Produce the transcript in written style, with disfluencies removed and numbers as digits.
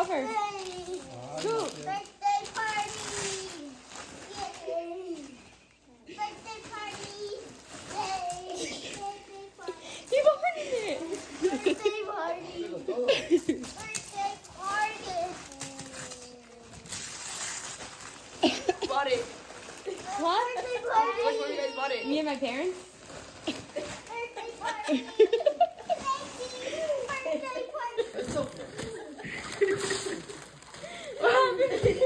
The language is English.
cover. Scoop. Birthday party. Yay. Birthday party. Yay. Birthday party. Keep opening it. Birthday party. Birthday party. Bought it. What? Birthday Like party. where you guys bought it. Me and my parents? Birthday party. Birthday party. That's so What happened?